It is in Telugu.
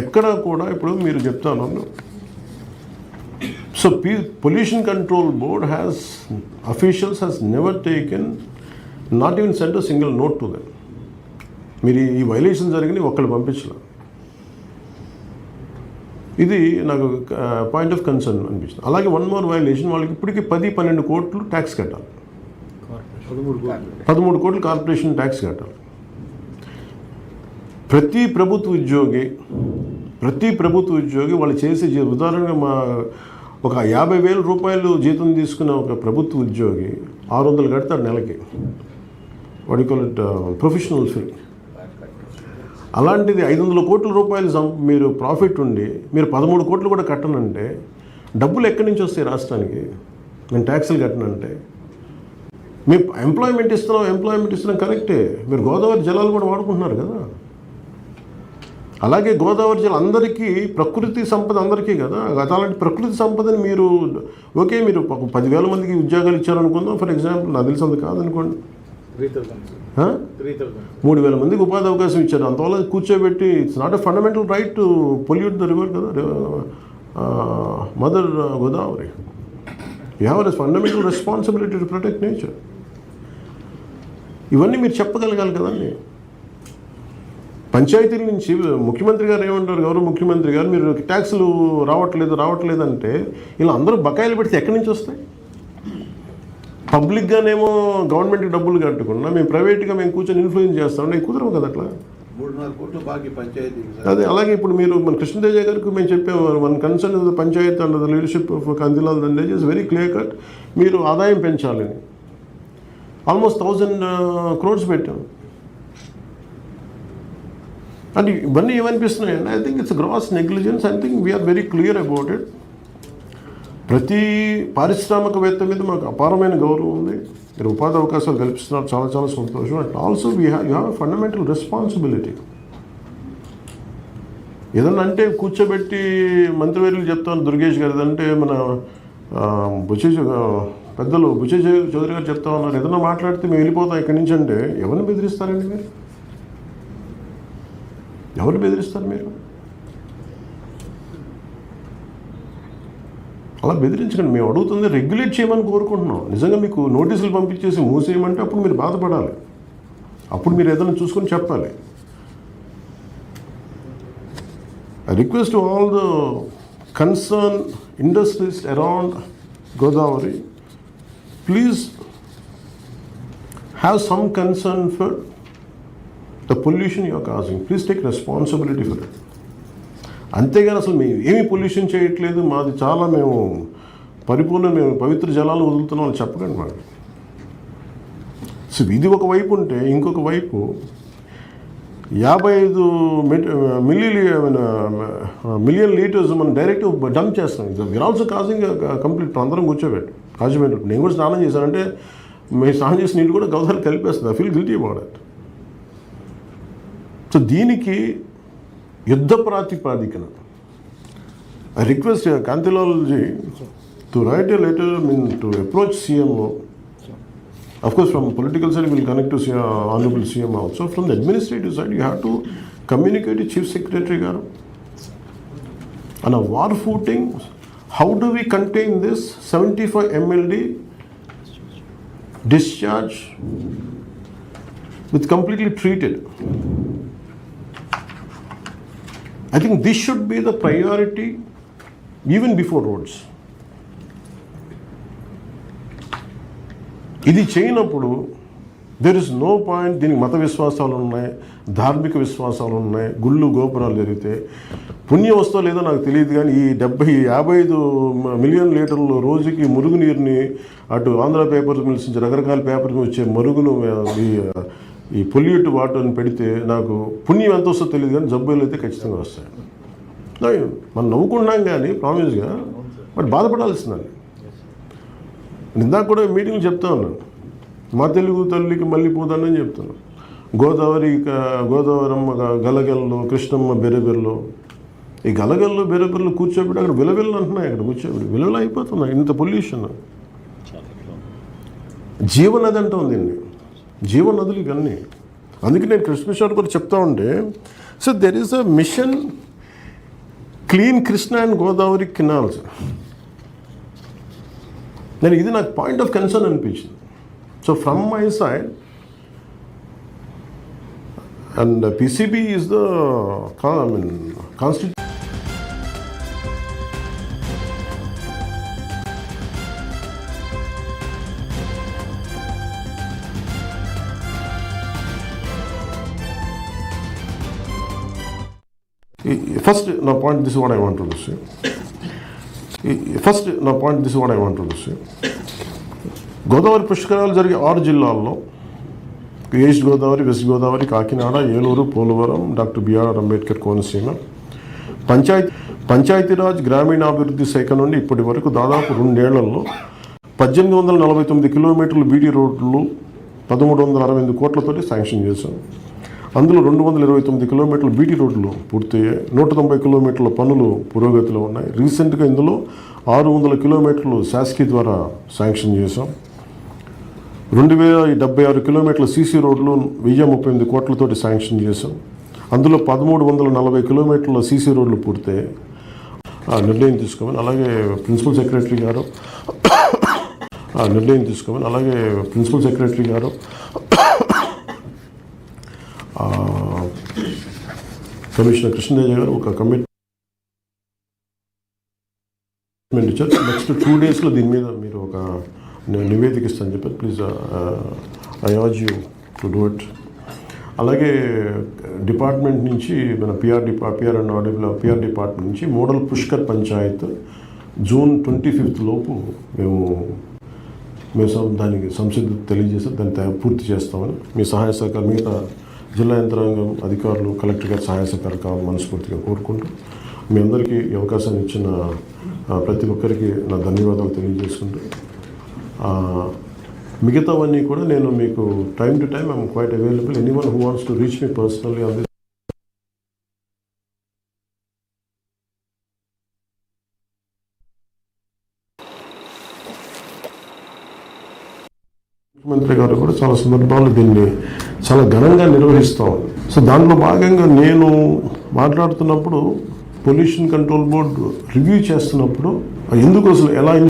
ఎక్కడ కూడా ఇప్పుడు మీరు చెప్తాను. So pollution control board officials has never taken, not even cent a single note to them. మీరు ఈ వైలేషన్ జరిగినాయి ఒక్కళ్ళు పంపించలేదు. ఇది నాకు పాయింట్ ఆఫ్ కన్సర్న్ అనిపిస్తుంది. అలాగే వన్ మోర్ వైలేషన్, వాళ్ళకి ఇప్పటికీ 10-12 కోట్లు ట్యాక్స్ కట్టాలి. 13 కోట్లు కార్పొరేషన్ ట్యాక్స్ కట్టాలి. ప్రతి ప్రభుత్వ ఉద్యోగి వాళ్ళు చేసే ఉదాహరణగా ఒక 50,000 రూపాయలు జీతం తీసుకున్న ఒక ప్రభుత్వ ఉద్యోగి 600 కడతాడు నెలకి, వాడి ప్రొఫెషనల్ ఫీ. అలాంటిది 500 కోట్ల రూపాయలు మీరు ప్రాఫిట్ ఉండి మీరు 13 కోట్లు కూడా కట్టనంటే డబ్బులు ఎక్కడి నుంచి వస్తాయి రాష్ట్రానికి? నేను ట్యాక్సులు కట్టనంటే మేము ఎంప్లాయ్మెంట్ ఇస్తున్నాం కరెక్టే. మీరు గోదావరి జలాలు కూడా వాడుకుంటున్నారు కదా. అలాగే గోదావరి జలం అందరికీ ప్రకృతి సంపద అందరికీ కదా. అలాంటి ప్రకృతి సంపదని మీరు మీరు 10,000 మందికి ఉద్యోగాలు ఇచ్చారనుకుందాం ఫర్ ఎగ్జాంపుల్, నాకు తెలిసింది కాదనుకోండి, 3,000 మందికి ఉపాధి అవకాశం ఇచ్చారు. అంతవల్ల కూర్చోబెట్టి it's not a fundamental right to pollute the river కదా, mother Godavari. You have a fundamental responsibility to protect nature. ఇవన్నీ మీరు చెప్పగలగాలి కదండి. పంచాయతీల నుంచి ముఖ్యమంత్రి గారు ఏమంటారు, గౌరవ ముఖ్యమంత్రి గారు, మీరు ట్యాక్సులు రావట్లేదు అంటే ఇలా అందరూ బకాయిలు పెడితే ఎక్కడి నుంచి వస్తాయి? పబ్లిక్గానేమో గవర్నమెంట్కి డబ్బులు కట్టకుండా మేము ప్రైవేట్గా కూర్చొని ఇన్ఫ్లుయెన్స్ చేస్తామంటే కుదరవు కదా అట్లా. 3-4 కోట్లు బాకీ పంచాయతీ. అదే అలాగే ఇప్పుడు మీరు మన కృష్ణతేజ గారికి మేము చెప్పాము, మన కన్సర్న్ పంచాయతీ and the leadership of Kantilal Dandej is very clear cut. మీరు ఆదాయం పెంచాలని ఆల్మోస్ట్ 1,000 crores పెట్టాం. అంటే ఇవన్నీ ఏమనిపిస్తున్నాయండి? I think it's gross negligence. I think we're very clear about it. ప్రతి పారిశ్రామికవేత్త మీద మాకు అపారమైన గౌరవం ఉంది. మీరు ఉపాధి అవకాశాలు కల్పిస్తున్నారు, చాలా చాలా సంతోషం. And also you have fundamental responsibility. ఏదన్నా అంటే కూర్చోబెట్టి మంత్రివర్యులు చెప్తాను, దుర్గేష్ గారు అంటే మన పెద్దలు బుచ్చే చౌదరి గారు చెప్తా ఉన్నారు, ఏదన్నా మాట్లాడితే మేము వెళ్ళిపోతాం ఇక్కడి నుంచి అంటే ఎవరిని బెదిరిస్తారండి మీరు? ఎవరు బెదిరిస్తారు మీరు? అలా బెదిరించకండి. మేము అడుగుతుంది రెగ్యులేట్ చేయమని కోరుకుంటున్నాం. నిజంగా మీకు నోటీసులు పంపించేసి మూసేయమంటే అప్పుడు మీరు బాధపడాలి, అప్పుడు మీరు ఏదైనా చూసుకొని చెప్పాలి. I request all the concern industries around Godavari, please have some concern for the pollution you are causing. Please take responsibility for it. అంతేగాని అసలు మేము ఏమీ పొల్యూషన్ చేయట్లేదు, మాది చాలా మేము పవిత్ర జలాలు వదులుతున్నాం అని చెప్పకండి మాకు. సో ఇది ఒక వైపు ఉంటే ఇంకొక వైపు 55 మిలియన్ లీటర్స్ మనం డైరెక్ట్ డంప్ చేస్తాం. We are also causing complete. అందరం కూర్చోబెట్టి కాజిబెట్టి నేను కూడా స్నానం చేశానంటే మేము స్నానం చేసిన నీళ్ళు కూడా గౌదావరి కలిపేస్తుంది. I feel guilty about it. So దీనికి యుద్ధ ప్రాతిపాదికన I request Kantilal ji to write a letter to approach CMO. Of course, from political side, we will connect to Honorable CM also. From the administrative side, you have to communicate to Chief Secretary garu. On a war footing, how do we contain this 75 MLD discharge with completely treated? I think this should be the priority even before roads. ఇది చేయనప్పుడు దెర్ ఇస్ నో పాయింట్. దీనికి మత విశ్వాసాలు ఉన్నాయి, ధార్మిక విశ్వాసాలు ఉన్నాయి, గుళ్ళు గోపురాలు జరిగితే పుణ్యం వస్తో లేదో నాకు తెలియదు, కానీ ఈ 55 మిలియన్ లీటర్లు రోజుకి మురుగునీరుని అటు ఆంధ్ర పేపర్ మిల్స్ నుంచి రకరకాల పేపర్ వచ్చే మరుగును ఈ పొల్యూట్ వాటర్ని పెడితే నాకు పుణ్యం ఎంత వస్తుందో తెలియదు, కానీ జబ్బులు అయితే ఖచ్చితంగా వస్తాయి. మనం నవ్వుకున్నాం కానీ ప్రామిస్గా, బట్ బాధపడాల్సిందండి. ఇందాక కూడా మీటింగ్లు చెప్తా ఉన్నాను, మా తెలుగు తల్లికి మళ్ళీ పోతానని చెప్తున్నాను. గోదావరమ్మ గలగల్లో, కృష్ణమ్మ బెరబెర్లో, ఈ గలగల్లో బెరబెర్లు కూర్చోబెట్టి అక్కడ విలవిల్లు అంటున్నాయి. అక్కడ కూర్చోబెట్టి విలవిల అయిపోతున్నాయి. ఇంత పొల్యూషన్. జీవనది అంటాం దీన్ని, జీవనదులు ఇవన్నీ. అందుకే నేను కృష్ణ కూడా చెప్తా ఉంటే, so there is a mission clean Krishna and Godavari canals. నేను ఇది నాకు పాయింట్ ఆఫ్ కన్సర్న్ అనిపించింది. So from my side and PCB is the constitution. First, now point, this is what I want to say. First, now point, this is what I want to say. Godavari పుష్కరాలు జరిగే 6 జిల్లాల్లో east Godavari, west Godavari, Kakinada, Eluru, Polavaram, doctor BR Ambedkar Konaseema Panchayati Raj గ్రామీణాభివృద్ధి శాఖ నుండి ఇప్పటి వరకు దాదాపు 2 ఏళ్లలో 1849 కిలోమీటర్లు బీటీ రోడ్లు 1368 కోట్లతోటి శాంక్షన్ చేశాం. అందులో 229 కిలోమీటర్ల బీటీ రోడ్లు పూర్తయ్యాయి. 190 కిలోమీటర్ల పనులు పురోగతిలో ఉన్నాయి. రీసెంట్గా ఇందులో 600 కిలోమీటర్లు శాసకీ ద్వారా శాంక్షన్ చేశాం. 2076 కిలోమీటర్ల సీసీ రోడ్లు 1038 కోట్లతోటి శాంక్షన్ చేశాం. అందులో 1340 కిలోమీటర్ల సీసీ రోడ్లు పూర్తయ్యాయి. నిర్ణయం తీసుకోమని అలాగే ప్రిన్సిపల్ సెక్రటరీ గారు కమిషనర్ కృష్ణదేజ గారు ఒక కమిట్మెంట్ ఇచ్చారు. నెక్స్ట్ 2 డేస్లో దీని మీద మీరు ఒక నివేదిక ఇస్తాను చెప్పారు. Please I urge you to do it. అలాగే డిపార్ట్మెంట్ నుంచి మన పిఆర్ డిపార్ట్మెంట్ నుంచి మోడల్ పుష్కర్ పంచాయత్ జూన్ 25 లోపు మేము దానికి సంసిద్ధత తెలియజేసి దాన్ని పూర్తి చేస్తామని మీ సహాయ సహకారం మిగతా జిల్లా యంత్రాంగం అధికారులు కలెక్టర్ గారి సహాయ సహకారం కావాలని మనస్ఫూర్తిగా కోరుకుంటూ మీ అందరికీ ఈ అవకాశాన్ని ఇచ్చిన ప్రతి ఒక్కరికి నా ధన్యవాదాలు తెలియజేసుకుంటూ మిగతావన్నీ కూడా నేను మీకు time to time I'm quite available. Anyone who wants to reach me personally on this. ముఖ్యమంత్రి గారు కూడా చాలా సందర్భాల్లో దీన్ని చాలా ఘనంగా నిర్వహిస్తాం. సో దాంట్లో భాగంగా నేను మాట్లాడుతున్నప్పుడు పొల్యూషన్ కంట్రోల్ బోర్డు రివ్యూ చేస్తున్నప్పుడు ఎందుకు అసలు ఎలా